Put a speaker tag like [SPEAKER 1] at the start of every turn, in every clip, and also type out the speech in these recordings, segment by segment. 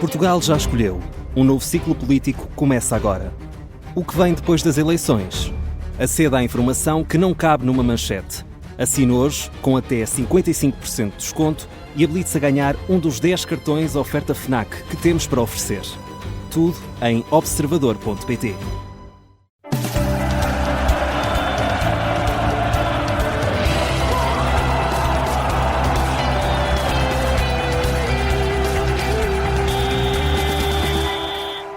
[SPEAKER 1] Portugal já escolheu. Um novo ciclo político começa agora. O que vem depois das eleições? Aceda à informação que não cabe numa manchete. Assine hoje, com até 55% de desconto, e habilite-se a ganhar um dos 10 cartões oferta FNAC que temos para oferecer. Tudo em observador.pt.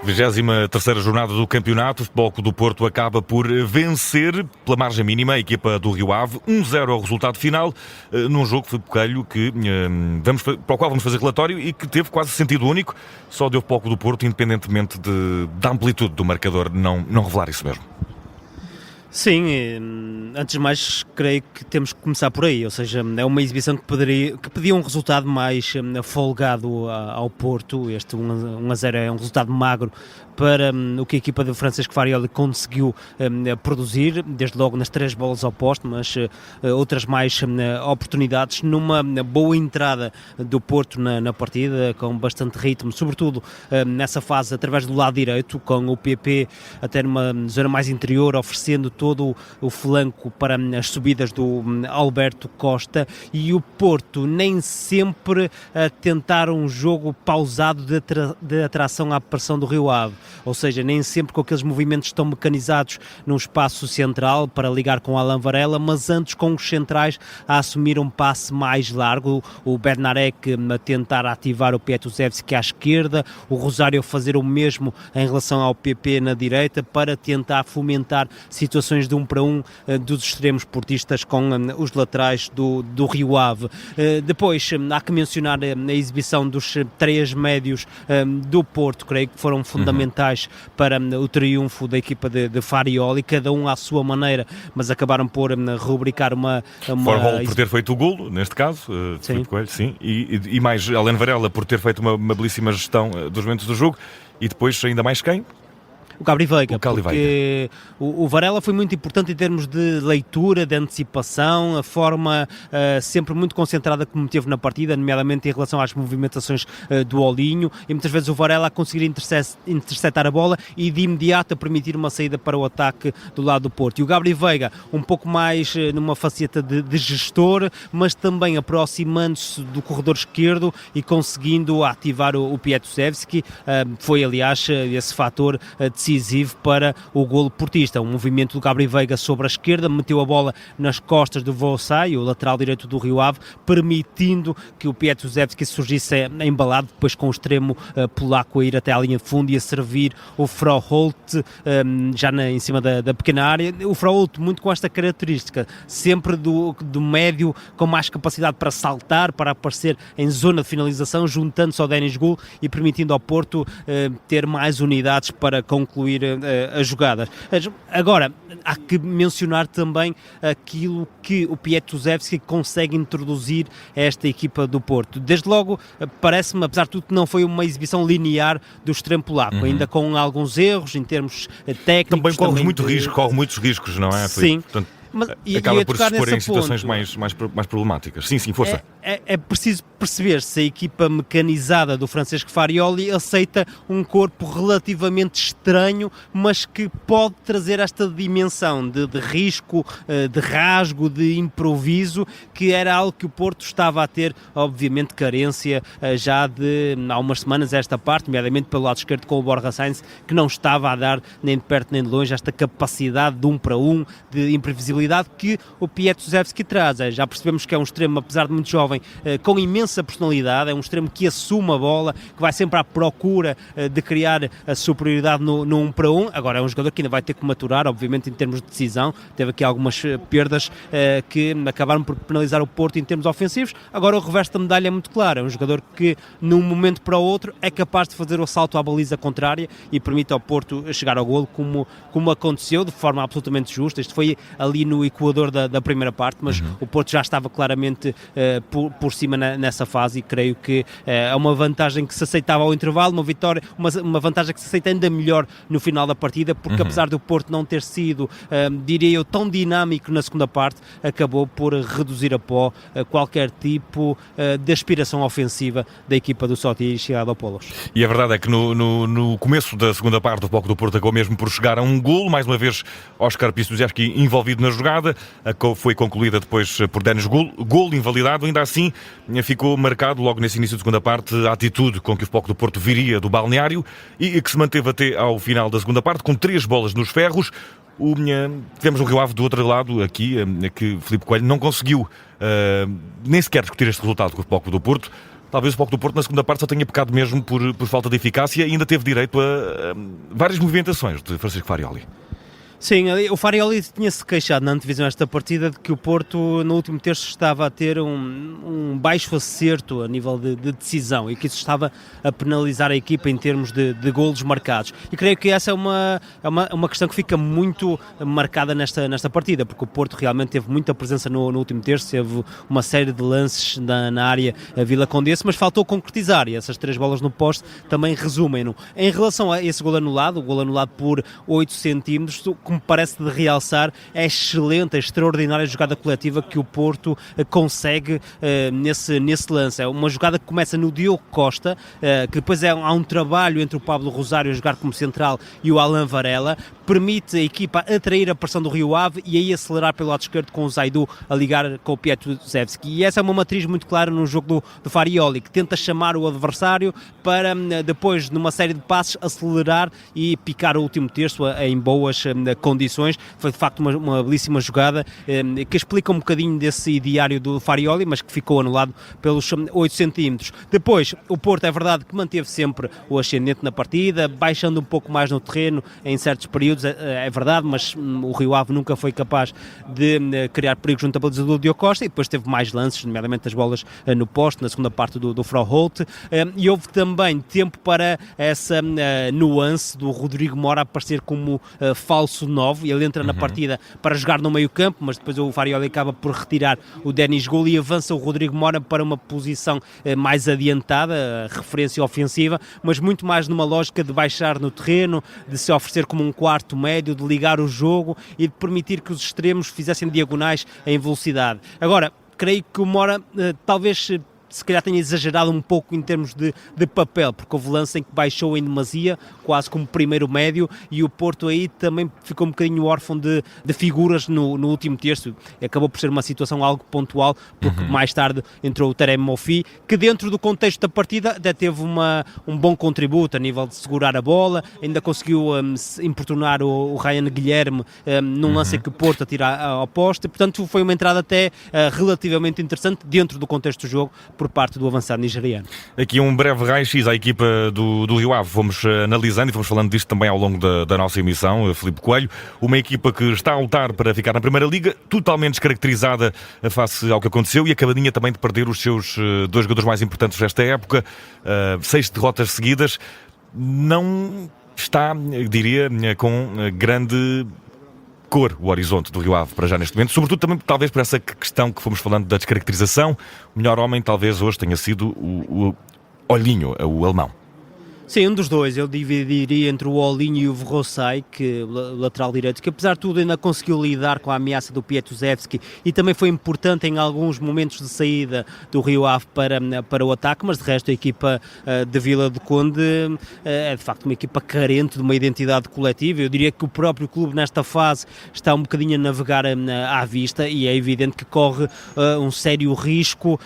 [SPEAKER 2] Vigésima terceira jornada do campeonato. O Futebol Clube do Porto acaba por vencer pela margem mínima a equipa do Rio Ave. 1-0 ao resultado final, num jogo, Filipe Coelho, para o qual vamos fazer relatório e que teve quase sentido único. Só deu Futebol Clube do Porto, independentemente da amplitude do marcador, não revelar isso mesmo.
[SPEAKER 3] Sim, antes de mais creio que temos que começar por aí, ou seja, é uma exibição que pedia um resultado mais folgado ao Porto. Este 1-0 é um resultado magro para o que a equipa de Francisco Farioli conseguiu produzir, desde logo nas 3 bolas ao poste, mas outras mais oportunidades, numa boa entrada do Porto na partida, com bastante ritmo, sobretudo nessa fase através do lado direito, com o PP até numa zona mais interior, oferecendo todo o flanco para as subidas do Alberto Costa, e o Porto nem sempre a tentar um jogo pausado de atração à pressão do Rio Ave, ou seja, nem sempre com aqueles movimentos tão mecanizados no espaço central para ligar com Alan Varela, mas antes com os centrais a assumir um passe mais largo, o Bednarek a tentar ativar o Pietuzevski à esquerda, o Rosário a fazer o mesmo em relação ao PP na direita, para tentar fomentar situações de 1 para 1 dos extremos portistas com os laterais do Rio Ave. Depois há que mencionar a exibição dos 3 médios do Porto, creio que foram fundamentais para o triunfo da equipa de Farioli, cada um à sua maneira, mas acabaram por rubricar uma
[SPEAKER 2] Forhol por ter feito o golo, neste caso, Filipe Coelho, sim, e mais Alan Varela por ter feito uma belíssima gestão dos momentos do jogo, e depois ainda mais quem?
[SPEAKER 3] O Gabri Veiga, porque o Varela foi muito importante em termos de leitura, de antecipação, a forma sempre muito concentrada que teve na partida, nomeadamente em relação às movimentações do Olinho, e muitas vezes o Varela a conseguir interceptar a bola e de imediato a permitir uma saída para o ataque do lado do Porto. E o Gabri Veiga, um pouco mais numa faceta de gestor, mas também aproximando-se do corredor esquerdo e conseguindo ativar o Pietuzevski, foi aliás esse fator decisivo para o golo portista. Um movimento do Gabri Veiga sobre a esquerda, meteu a bola nas costas do Vossai, o lateral direito do Rio Ave, permitindo que o Pietuzevski surgisse embalado, depois com o extremo polaco a ir até à linha de fundo e a servir o Froholt já em cima da pequena área. O Froholt muito com esta característica, sempre do médio, com mais capacidade para saltar, para aparecer em zona de finalização, juntando-se ao Denis Gul e permitindo ao Porto ter mais unidades para concluir as jogadas. Agora, há que mencionar também aquilo que o Pietuzevski consegue introduzir a esta equipa do Porto. Desde logo, parece-me, apesar de tudo, que não foi uma exibição linear do extremo polaco, ainda com alguns erros em termos técnicos.
[SPEAKER 2] Também corre muitos riscos, não é?
[SPEAKER 3] Sim.
[SPEAKER 2] Portanto,
[SPEAKER 3] mas,
[SPEAKER 2] acaba por se expor em situações mais problemáticas. Sim, força.
[SPEAKER 3] É preciso perceber se a equipa mecanizada do Francisco Farioli aceita um corpo relativamente estranho, mas que pode trazer esta dimensão de risco, de rasgo, de improviso, que era algo que o Porto estava a ter, obviamente, carência já há umas semanas a esta parte, nomeadamente pelo lado esquerdo com o Borja Sainz, que não estava a dar nem de perto nem de longe esta capacidade de 1 para 1, de imprevisibilidade que o Pietuzevski traz. Já percebemos que é um extremo, apesar de muito jovem, com imensa personalidade, é um extremo que assume a bola, que vai sempre à procura de criar a superioridade no 1 para 1. Agora é um jogador que ainda vai ter que maturar, obviamente, em termos de decisão. Teve aqui algumas perdas que acabaram por penalizar o Porto em termos ofensivos. Agora o reverso da medalha é muito claro, é um jogador que num momento para o outro é capaz de fazer o salto à baliza contrária e permite ao Porto chegar ao golo, como aconteceu de forma absolutamente justa. Isto foi ali no equador da primeira parte, mas o Porto já estava claramente por cima nessa fase, e creio que é uma vantagem que se aceitava ao intervalo, uma vitória, uma vantagem que se aceita ainda melhor no final da partida, porque apesar do Porto não ter sido, diria eu, tão dinâmico na segunda parte, acabou por reduzir a pó qualquer tipo de aspiração ofensiva da equipa do Sotiris chegada ao Polos.
[SPEAKER 2] E a verdade é que no começo da segunda parte o Futebol Clube do Porto acabou mesmo por chegar a um golo, mais uma vez Óscar Pistuziewski envolvido na jogada, foi concluída depois por Denis golo invalidado. Ainda assim ficou marcado logo nesse início de segunda parte a atitude com que o Futebol Clube do Porto viria do balneário e que se manteve até ao final da segunda parte, com 3 bolas nos ferros. Tivemos o Rio Ave do outro lado aqui, que Filipe Coelho não conseguiu nem sequer discutir este resultado com o Futebol Clube do Porto. Talvez o Futebol Clube do Porto na segunda parte só tenha pecado mesmo por falta de eficácia e ainda teve direito a várias movimentações de Francisco Farioli.
[SPEAKER 3] Sim, o Farioli tinha-se queixado na antevisão desta partida de que o Porto no último terço estava a ter um baixo acerto a nível de decisão e que isso estava a penalizar a equipa em termos de golos marcados. E creio que essa é uma questão que fica muito marcada nesta partida, porque o Porto realmente teve muita presença no último terço, teve uma série de lances na área Vila Condesse, mas faltou concretizar, e essas 3 bolas no poste também resumem-no. Em relação a esse golo anulado, o golo anulado por 8 centímetros, que me parece de realçar, é excelente, a extraordinária jogada coletiva que o Porto consegue nesse lance. É uma jogada que começa no Diogo Costa, que depois há um trabalho entre o Pablo Rosário a jogar como central e o Alain Varela, permite a equipa atrair a pressão do Rio Ave e aí acelerar pelo lado esquerdo com o Zaidu a ligar com o Piatuszewski. E essa é uma matriz muito clara no jogo do Farioli, que tenta chamar o adversário para depois, numa série de passes, acelerar e picar o último terço em boas condições. Foi de facto uma belíssima jogada que explica um bocadinho desse ideário do Farioli, mas que ficou anulado pelos 8 centímetros. Depois, o Porto é verdade que manteve sempre o ascendente na partida, baixando um pouco mais no terreno em certos períodos, é verdade, mas o Rio Ave nunca foi capaz de criar perigo junto à baliza do Diogo Costa, e depois teve mais lances, nomeadamente as bolas no poste, na segunda parte do Frauholt, e houve também tempo para essa nuance do Rodrigo Mora aparecer como falso 9, ele entra na partida para jogar no meio campo, mas depois o Farioli acaba por retirar o Denis Golo e avança o Rodrigo Mora para uma posição mais adiantada, referência ofensiva, mas muito mais numa lógica de baixar no terreno, de se oferecer como um quarto médio, de ligar o jogo e de permitir que os extremos fizessem diagonais em velocidade. Agora, creio que o Mora talvez se calhar tenha exagerado um pouco em termos de papel, porque houve lance em que baixou em demasia, quase como primeiro médio, e o Porto aí também ficou um bocadinho órfão de figuras no último terço. Acabou por ser uma situação algo pontual, porque mais tarde entrou o Taremi Mofi, que dentro do contexto da partida até teve um bom contributo a nível de segurar a bola, ainda conseguiu importunar o Ryan Guilherme num lance em que o Porto atira ao poste, portanto foi uma entrada até relativamente interessante dentro do contexto do jogo, por parte do avançado nigeriano.
[SPEAKER 2] Aqui um breve raio-x à equipa do Rio Ave. Fomos analisando e fomos falando disto também ao longo da nossa emissão, Filipe Coelho. Uma equipa que está a lutar para ficar na Primeira Liga, totalmente descaracterizada face ao que aconteceu e acabadinha também de perder os seus 2 jogadores mais importantes desta época, 6 derrotas seguidas. Não está, diria, com grande cor o horizonte do Rio Ave para já neste momento, sobretudo também talvez por essa questão que fomos falando da descaracterização. O melhor homem talvez hoje tenha sido o Olhinho, o alemão.
[SPEAKER 3] Sim, um dos dois. Eu dividiria entre o Olhinho e o Verrossai, que lateral direito, que apesar de tudo ainda conseguiu lidar com a ameaça do Piatuszewski e também foi importante em alguns momentos de saída do Rio Ave para o ataque, mas de resto a equipa de Vila do Conde é de facto uma equipa carente de uma identidade coletiva. Eu diria que o próprio clube nesta fase está um bocadinho a navegar à vista e é evidente que corre um sério risco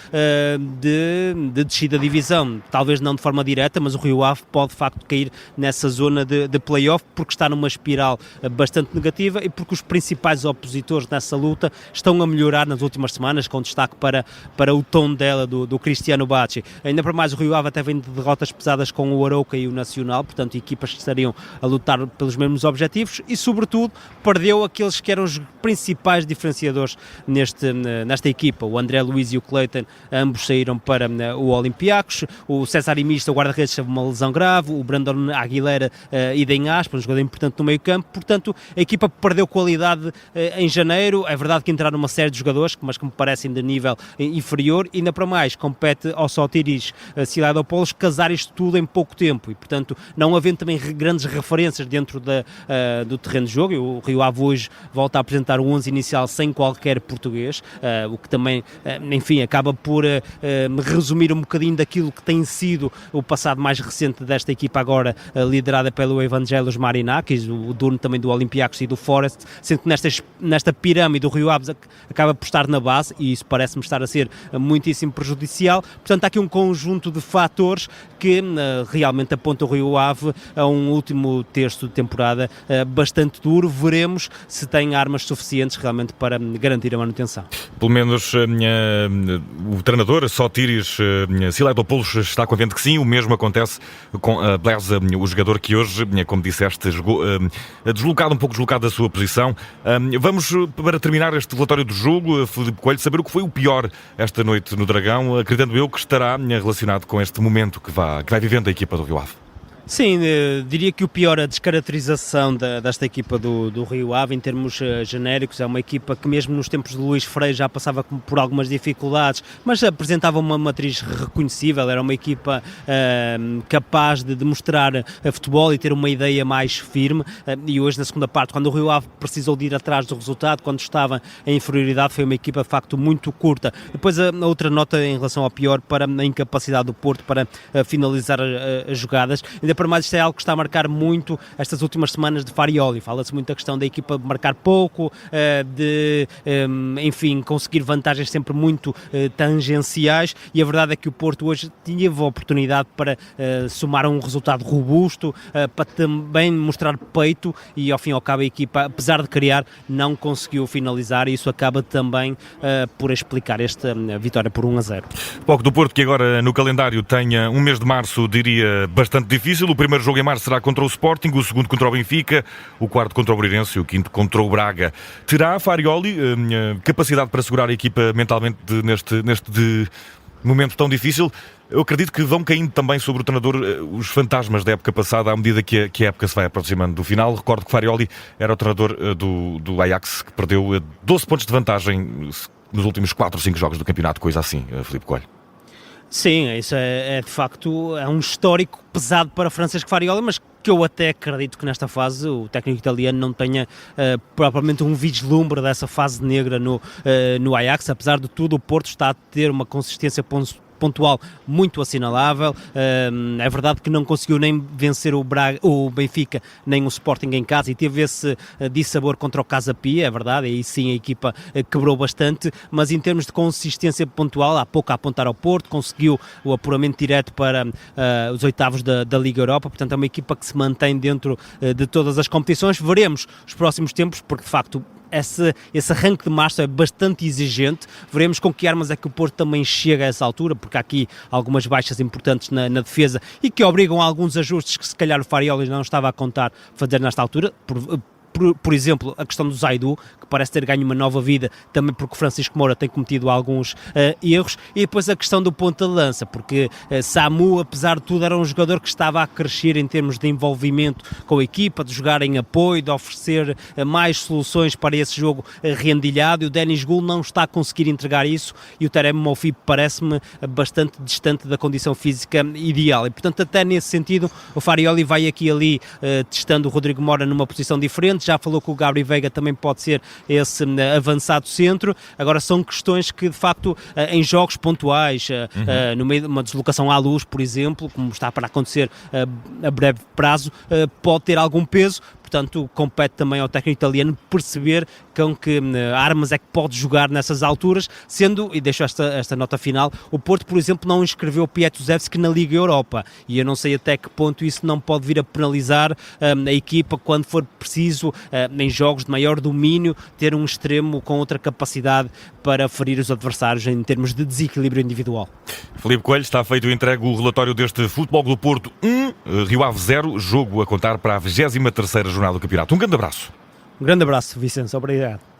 [SPEAKER 3] de descida da divisão. Talvez não de forma direta, mas o Rio Ave pode de facto cair nessa zona de play-off, porque está numa espiral bastante negativa e porque os principais opositores nessa luta estão a melhorar nas últimas semanas, com destaque para o tom dela do Cristiano Bacci. Ainda para mais, o Rio Ave até vem de derrotas pesadas com o Arouca e o Nacional, portanto equipas que estariam a lutar pelos mesmos objetivos e sobretudo perdeu aqueles que eram os principais diferenciadores nesta equipa. O André Luiz e o Cleiton ambos saíram para o Olympiacos, o César Imista, o guarda-redes, teve uma lesão grave, Bravo, o Brandon Aguilera e Eden Aspa, um jogador importante no meio campo. Portanto, a equipa perdeu qualidade em janeiro. É verdade que entraram uma série de jogadores, mas que me parecem de nível inferior, e ainda para mais compete ao Sotiris Silaidopoulos casar isto tudo em pouco tempo, e portanto não havendo também grandes referências dentro do terreno de jogo. O Rio Ave hoje volta a apresentar o 11 inicial sem qualquer português, o que também, enfim, acaba por resumir um bocadinho daquilo que tem sido o passado mais recente desta equipa, agora liderada pelo Evangelos Marinakis, o dono também do Olympiacos e do Forest, sendo que nesta pirâmide o Rio Ave acaba por estar na base, e isso parece-me estar a ser muitíssimo prejudicial. Portanto, há aqui um conjunto de fatores que realmente aponta o Rio Ave a um último terço de temporada bastante duro. Veremos se tem armas suficientes realmente para garantir a manutenção.
[SPEAKER 2] Pelo menos o treinador Sotiris Silaidopoulos está confiante que sim. O mesmo acontece com Blaise, o jogador que hoje, como disseste, um pouco deslocado da sua posição. Vamos, para terminar este relatório do jogo, Filipe Coelho, saber o que foi o pior esta noite no Dragão, acreditando eu que estará relacionado com este momento que vai vivendo a equipa do Rio Ave.
[SPEAKER 3] Sim, diria que o pior é a descaracterização desta equipa do Rio Ave em termos genéricos. É uma equipa que mesmo nos tempos de Luís Freire já passava por algumas dificuldades, mas apresentava uma matriz reconhecível. Era uma equipa capaz de mostrar futebol e ter uma ideia mais firme, e hoje na segunda parte, quando o Rio Ave precisou de ir atrás do resultado, quando estava em inferioridade, foi uma equipa de facto muito curta. Depois a outra nota em relação ao pior, para a incapacidade do Porto para finalizar as jogadas. Ainda para mais, isto é algo que está a marcar muito estas últimas semanas de Farioli. Fala-se muito da questão da equipa de marcar pouco, enfim, conseguir vantagens sempre muito tangenciais, e a verdade é que o Porto hoje teve a oportunidade para somar um resultado robusto, para também mostrar peito, e ao fim e ao cabo a equipa, apesar de criar, não conseguiu finalizar, e isso acaba também por explicar esta vitória por 1-0.
[SPEAKER 2] Pouco do Porto, que agora no calendário tenha um mês de março, diria, bastante difícil. O primeiro jogo em março será contra o Sporting, o segundo contra o Benfica, o quarto contra o Moreirense e o quinto contra o Braga. Terá Farioli capacidade para segurar a equipa mentalmente neste momento tão difícil? Eu acredito que vão caindo também sobre o treinador os fantasmas da época passada, à medida que a época se vai aproximando do final. Recordo que Farioli era o treinador do Ajax, que perdeu 12 pontos de vantagem nos últimos 4 ou 5 jogos do campeonato, coisa assim, Filipe Coelho.
[SPEAKER 3] Sim, isso é de facto um histórico pesado para Francisco Farioli, mas que eu até acredito que nesta fase o técnico italiano não tenha propriamente um vislumbre dessa fase negra no Ajax. Apesar de tudo, o Porto está a ter uma consistência pontual muito assinalável. É verdade que não conseguiu nem vencer o Benfica nem o Sporting em casa, e teve esse dissabor contra o Casa Pia, é verdade, aí sim a equipa quebrou bastante, mas em termos de consistência pontual, há pouco a apontar ao Porto, conseguiu o apuramento direto para os oitavos da Liga Europa. Portanto é uma equipa que se mantém dentro de todas as competições. Veremos os próximos tempos, porque de facto esse arranque de março é bastante exigente. Veremos com que armas é que o Porto também chega a essa altura, porque há aqui algumas baixas importantes na defesa e que obrigam a alguns ajustes que se calhar o Farioli não estava a contar fazer nesta altura. Por exemplo, a questão do Zaidu, que parece ter ganho uma nova vida, também porque o Francisco Moura tem cometido alguns erros, e depois a questão do ponta de lança, porque Samu, apesar de tudo, era um jogador que estava a crescer em termos de envolvimento com a equipa, de jogar em apoio, de oferecer mais soluções para esse jogo rendilhado, e o Denis Gul não está a conseguir entregar isso, e o Terem Moffi parece-me bastante distante da condição física ideal, e portanto até nesse sentido o Farioli vai aqui e ali testando o Rodrigo Moura numa posição diferente. Já falou que o Gabri Veiga também pode ser esse avançado centro. Agora são questões que de facto em jogos pontuais, no meio de uma deslocação à Luz, por exemplo, como está para acontecer a breve prazo, pode ter algum peso. Portanto, compete também ao técnico italiano perceber com que armas é que pode jogar nessas alturas, sendo, e deixo esta nota final, o Porto, por exemplo, não inscreveu o Pietuzevski na Liga Europa, e eu não sei até que ponto isso não pode vir a penalizar a equipa quando for preciso, em jogos de maior domínio, ter um extremo com outra capacidade para ferir os adversários em termos de desequilíbrio individual.
[SPEAKER 2] Filipe Coelho, está feito e entregue o relatório deste Futebol do Porto 1, Rio Ave 0, jogo a contar para a 23ª jornada do campeonato. Um grande abraço.
[SPEAKER 3] Um grande abraço, Vicente. Obrigado.